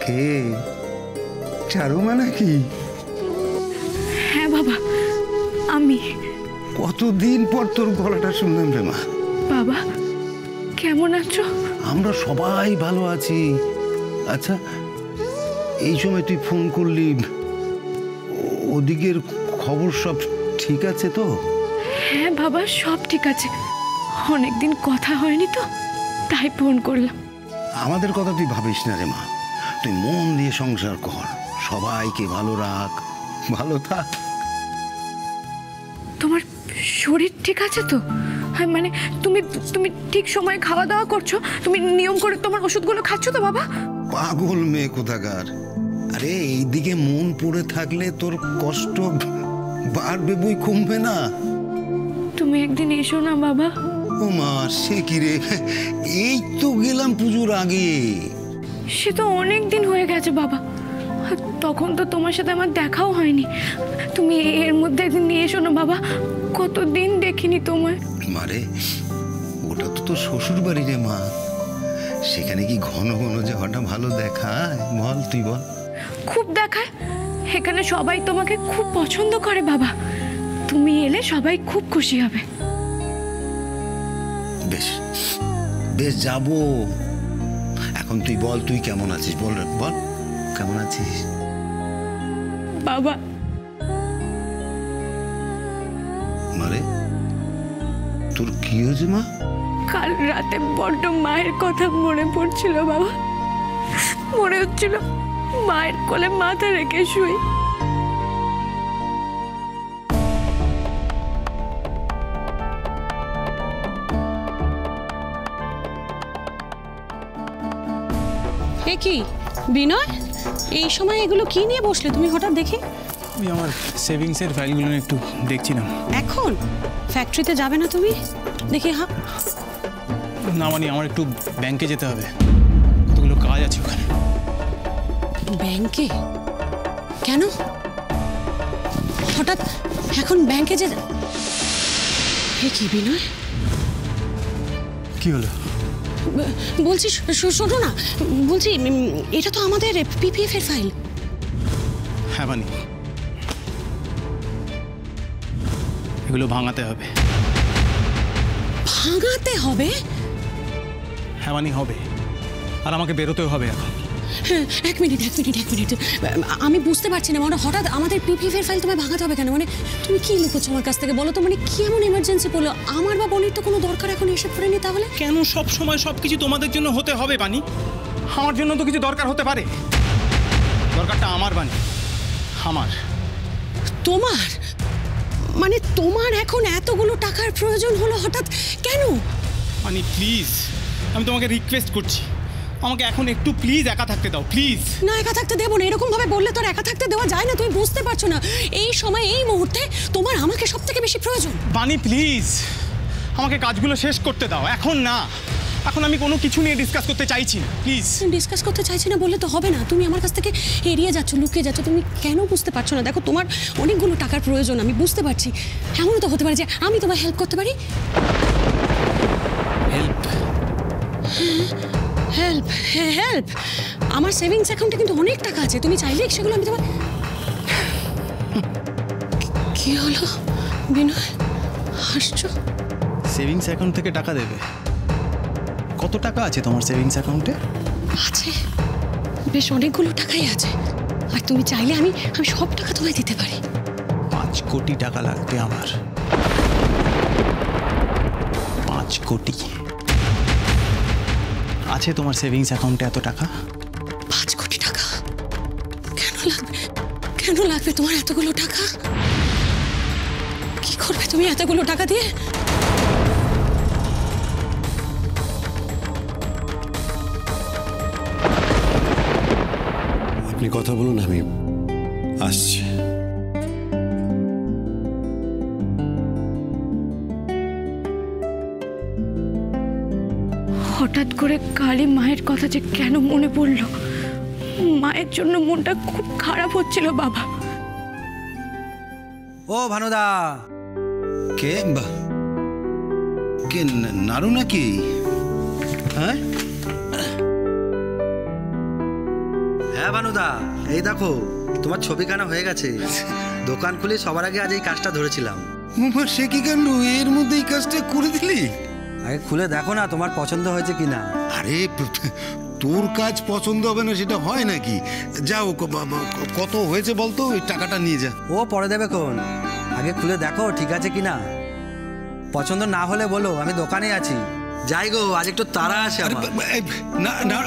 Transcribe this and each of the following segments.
কে চারুমা নাকি? হ্যাঁ বাবা, আমি। কতদিন পর তোর গলাটা শুনলাম রে মা। বাবা কেমন আছো? আমরা সবাই ভালো আছি। আচ্ছা, এই সময় তুই ফোন করলি, ওদিকের খবর সব ঠিক আছে তো? হ্যাঁ বাবা, সব ঠিক আছে। অনেকদিন কথা হয়নি তো, তাই ফোন করলাম। আমাদের কথা তুই ভাবিস না রে মা, তুই মন দিয়ে সংসার কর, সবাইকে ভালো রাখ, ভালো থাক। তোমার শরীর ঠিক আছে তো? হ্যাঁ, মানে তুমি তুমি ঠিক সময়ে খাওয়া দাওয়া করছো? তুমি নিয়ম করে তোমার ওষুধগুলো খাচ্ছ তো বাবা? পাগল মেয়ে কোথাকার! আরে এইদিকে মন পড়ে থাকলে তোর কষ্ট বাড়বে বই কমবে না। তুমি একদিন এসো না বাবা। ও মা, সে কি রে, এই তো গেলাম পুজোর আগে। সে তো অনেক দিন হয়ে গেছে বাবা, তখন তো তোমার সাথে আমার দেখাও হয়নি। তুমি এর মধ্যে একদিন নিয়ে এসো না বাবা, কতদিন দেখিনি তোমায়। মারে, ওটা তো তোর শ্বশুর বাড়ি রে মা, সেখানে কি ঘন ঘন যাওয়াটা ভালো দেখায় বল? তুই বল। খুব দেখায়, এখানে সবাই তোমাকে খুব পছন্দ করে বাবা। তুমি এলে সবাই খুব খুশি হবে। বেশ বেশ, যাবো। এখন তুই বল, তুই কেমন আছিস? বল বল, কেমন আছিস বাবা? মারে, তোর কি হয়েছে মা? কাল রাতে বড্ড মায়ের কথা মনে পড়ছিল বাবা। মনে হচ্ছিল মায়ের কোলে মাথা রেখে শুই। কি বিনয়, এই সময় এগুলো কি নিয়ে বসলে তুমি হঠাৎ দেখি? আমি আমার সেভিংসের ফাইলগুলো একটু দেখছিলাম। এখন ফ্যাক্টরিতে যাবে না তুমি? দেখি। হ্যাঁ না, মানে আমার একটু ব্যাংকে যেতে হবে, কতগুলো কাজ আছে ওখানে। ব্যাংকে? কেন হঠাৎ এখন ব্যাংকে যে? কি বিনয়, কি হলো? বলছি শোনো না, বলছি এটা তো আমাদের পিপিএফ এর ফাইল। হ্যাঁ বানি, এগুলো ভাঙাতে হবে। ভাঙাতে হবে? হ্যাঁ বানি, হবে। আর আমাকে বেরোতেও হবে এখন। এক মিনিট। আমি বুঝতে পারছি না, মানে হঠাৎ আমাদের পিপিএফ এর ফাইল তোমায় ভাঙাতে হবে কেন? মানে তুমি কি লুকোচ্ছ আমার কাছ থেকে বলো তো? মানে কি এমন ইমার্জেন্সি পড়লো? আমার বা বনির তো কোনো দরকার এখন এসে পড়েনি, তাহলে কেন সব সময় সবকিছু তোমাদের জন্য হতে হবে বানি? আমার জন্য তো কিছু দরকার হতে পারে। দরকারটা আমার বানি, আমার। তোমার? মানে তোমার এখন এতগুলো টাকার প্রয়োজন হলো হঠাৎ কেন? মানে প্লিজ, আমি তোমাকে রিকোয়েস্ট করছি, আমাকে এখন একটু প্লিজ একা থাকতে দাও, প্লিজ। না, একা থাকতে দেবো না। এরকম ভাবে বললে তো আর একা থাকতে দেওয়া যায় না। তুমি বুঝতে পারছো না, এই সময় এই মুহূর্তে তোমার আমাকে সব থেকে বেশি প্রয়োজন। বানি প্লিজ, আমাকে কাজগুলো শেষ করতে দাও, এখন না। এখন আমি কোনো কিছু নিয়ে ডিসকাস করতে চাইছি না, প্লিজ। ডিসকাস করতে চাইছি না বললে তো হবে না। তুমি আমার কাছ থেকে এড়িয়ে যাচ্ছ, লুকিয়ে যাচ্ছ। তুমি কেন বুঝতে পারছো না? দেখো, তোমার অনেকগুলো টাকার প্রয়োজন, আমি বুঝতে পারছি। এমনও তো হতে পারে যে আমি তোমায় হেল্প করতে পারি। হেল্প? হেল্প? হেল্প? আমার সেভিংস অ্যাকাউন্টে কিন্তু অনেক টাকা আছে, তুমি চাইলে সেগুলো আমি তোমার। কি হলো বিনয়, হাসছো? সেভিংস অ্যাকাউন্ট থেকে টাকা দেবে? কত টাকা আছে তোমার সেভিংস অ্যাকাউন্টে? আছে, বেশ অনেকগুলো টাকাই আছে। আর তুমি চাইলে আমি সব টাকা তোমায় দিতে পারি। 5 কোটি টাকা লাগবে আমার। 5 কোটি আছে তোমার সেভিংস অ্যাকাউন্টে? এত টাকা? 5 কোটি টাকা কেন লাগবে? কেন লাগবে তোমার এতগুলো টাকা? কি করবে তুমি এতগুলো টাকা দিয়ে? আপনি কথা বলুন, আমি আসছি। হঠাৎ করে কালী মায়ের কথা যে কেন মনে পড়লো? মা মায়ের জন্য মনটা খুব খারাপ হচ্ছিল বাবা। ও ভানুদা, কে কে নাড়ু নাকি? হ্যাঁ হ্যাঁ ভানুদা, এই দেখো তোমার ছবিখানা হয়ে গেছে। দোকান খুলে সবার আগে আজ এই কাজটা ধরেছিলাম। উমা, সে কি কাণ্ড! এর মধ্যে এই কাজটা করে দিলি? আগে খুলে দেখো না তোমার পছন্দ হয়েছে কিনা। আরে তোর কাজ পছন্দ হবে না সেটা হয় নাকি? যাও, কত হয়েছে বলতো, ওই টাকাটা নিয়ে যা। ও পরে দেবে কোন, আগে খুলে দেখো ঠিক আছে কিনা। পছন্দ না হলে বলো, আমি দোকানে আছি। যাই গো, আজ একটু তাড়া আছে আরে, আমার। না না,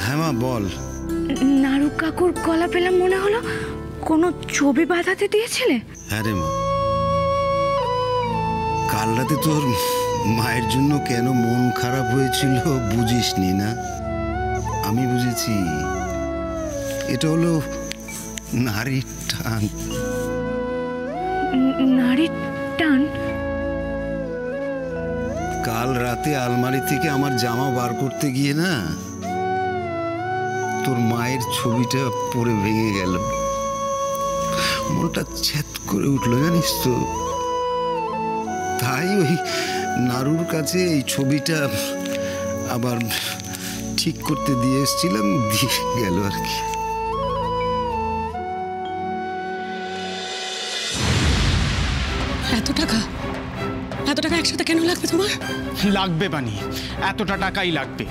হ্যাঁ মা বল। নাড়ু কাকুর গলা পেলাম, মনে হলো কোনো ছবি বাঁধাতে দিয়েছিলে। হ্যাঁ রে মা, কাল রাতে তোর মায়ের জন্য কেন মন খারাপ হয়েছিল বুঝিসনি না? আমি বুঝেছি। এটা হলো নারীর টান। নারীর টান? কাল রাতে আলমারি থেকে আমার জামা বার করতে গিয়ে না, তোর মায়ের ছবিটা পড়ে ভেঙে গেল। মনটা ছ্যাদ করে উঠলো জানিস তো। তাই ওই নাড়ুর কাছে এই ছবিটা আবার ঠিক করতে দিয়ে এসেছিলাম, দিয়ে গেল আর কি। এত টাকা একসাথে কেন লাগবে তোমার? লাগবে বানি, এতটা টাকাই লাগবে।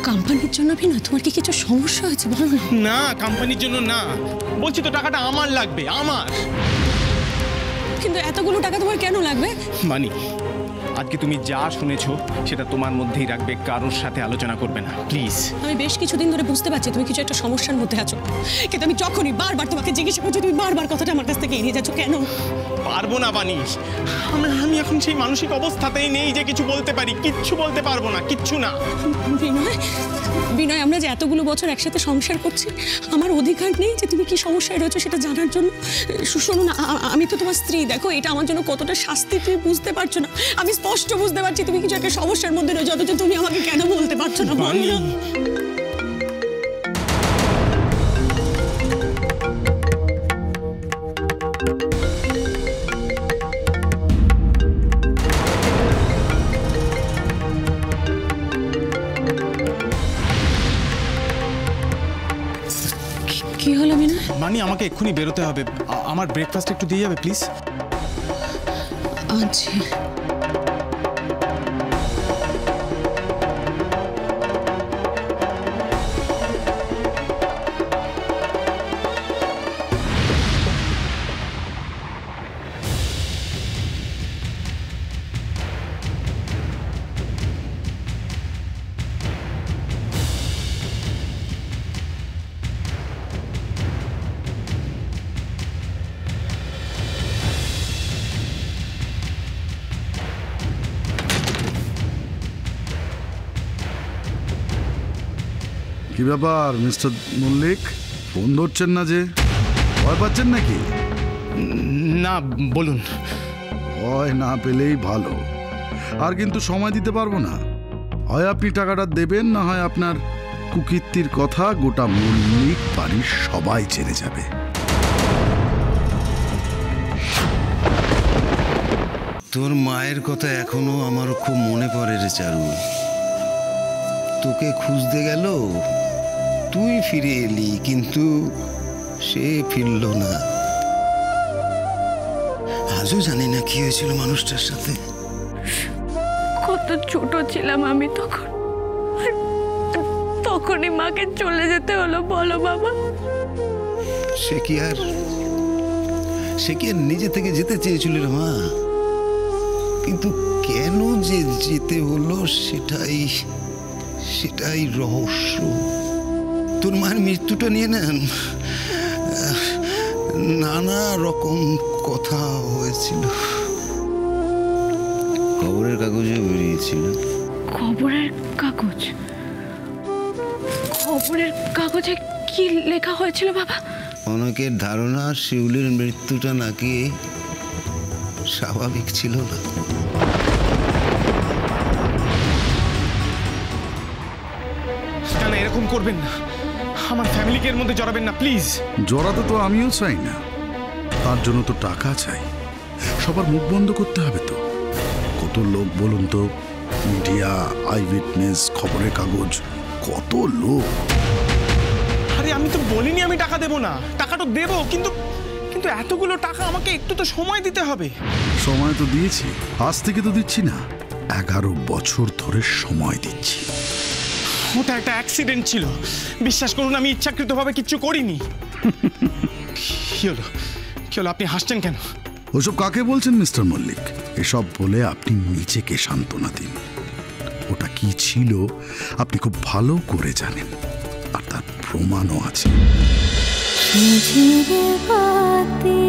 কোম্পানির জন্য না, তোমার কি কিছু সমস্যা হয়েছে বলো না? না, কোম্পানির জন্য না, বলছি তো টাকাটা আমার লাগবে, আমার। কিন্তু এতগুলো টাকা তোমার কেন লাগবে? বানি, আজকে তুমি যা শুনেছো সেটা তোমার মধ্যেই রাখবে, কারোর সাথে আলোচনা করবে না, প্লিজ। আমি বেশ কিছুদিন ধরে বুঝতে পারছি তুমি কিছু একটা সমস্যার মধ্যে আছো, কিন্তু আমি যখনই বারবার তোমাকে জিজ্ঞাসা করছি, তুমি বারবার কথাটা আমার কাছ থেকে এড়িয়ে যাচ্ছ কেন? পারবো না বানি, আমি এখন সেই মানসিক অবস্থাতেই নেই যে কিছু বলতে পারি। কিচ্ছু বলতে পারবো না, কিচ্ছু না। বিনয়, আমরা যে এতগুলো বছর একসাথে সংসার করছি, আমার অধিকার নেই যে তুমি কি সমস্যায় রয়েছো সেটা জানার জন্য? শোনো না, আমি তো তোমার স্ত্রী, দেখো এটা আমার জন্য কতটা শাস্তি তুমি বুঝতে পারছো না। আমি স্পষ্ট বুঝতে পারছি তুমি কিছু একটা সমস্যার মধ্যে রয়েছো, অথচ তুমি আমাকে কেন বলতে পারছো না? বানি, কি হলো বিনয়? বানি আমাকে এক্ষুনি বেরোতে হবে। আমার ব্রেকফাস্ট একটু দিয়ে যাবে প্লিজ? আচ্ছা, কি ব্যাপার মিস্টার মল্লিক, ফোন ধরছেন না যে? ভয় পাচ্ছেন নাকি? না, বলুন। ভয় না পেলেই ভালো। আর কিন্তু সময় দিতে পারবো না। হয় আপনি টাকাটা দেবেন, না হয় আপনার কুকীর্তির কথা গোটা মল্লিক বাড়ির সবাই জেনে যাবে। তোর মায়ের কথা এখনো আমার খুব মনে পড়ে রে চারু। তোকে খুঁজতে গেল, তুই ফিরে এলি, কিন্তু সে ফিরল না। আজও জানি না কি হয়েছিল মানুষটার সাথে। কত ছোট ছিলাম আমি তখন, আর তখনই মাকে চলে যেতে হলো, বলো বাবা। সে কি আর নিজে থেকে যেতে চেয়েছিল রে মা, কিন্তু কেন যে যেতে হলো সেটাই রহস্য। তোর মায়ের মৃত্যুটা নিয়ে না নানা রকম কথা হয়েছিল। খবরের কাগজে বেরিয়েছিল। খবরের কাগজ? খবরের কাগজে কি লেখা হয়েছিল বাবা? অনেকের ধারণা শিউলির মৃত্যুটা নাকি স্বাভাবিক ছিল না। এরকম করবেন না, আমার ফ্যামিলিকে এর মধ্যে জড়াবেন না প্লিজ। জড়াতে তো আমিও চাই না, তার জন্য তো টাকা চাই। সবার মুখ বন্ধ করতে হবে তো। কত লোক বলুন তো, মিডিয়া, আই উইটনেস, খবরের কাগজ, কত লোক। আরে আমি তো বলিনি আমি টাকা দেবো না, টাকা তো দেবো, কিন্তু কিন্তু এতগুলো টাকা আমাকে একটু তো সময় দিতে হবে। সময় তো দিয়েছি, আজ থেকে তো দিচ্ছি না, 11 বছর ধরে সময় দিচ্ছি। ওটা একটা অ্যাক্সিডেন্ট ছিল, বিশ্বাস করুন আমি ইচ্ছাকৃতভাবে কিচ্ছু করিনি। কি হলো, কি হলো, আপনি হাসছেন কেন? ওসব কাকে বলছেন মিস্টার মল্লিক? এসব বলে আপনি নিজেকে সান্ত্বনা দিন। ওটা কি ছিল আপনি খুব ভালো করে জানেন, আর তার প্রমাণও আছে। ঝিঝির বাতি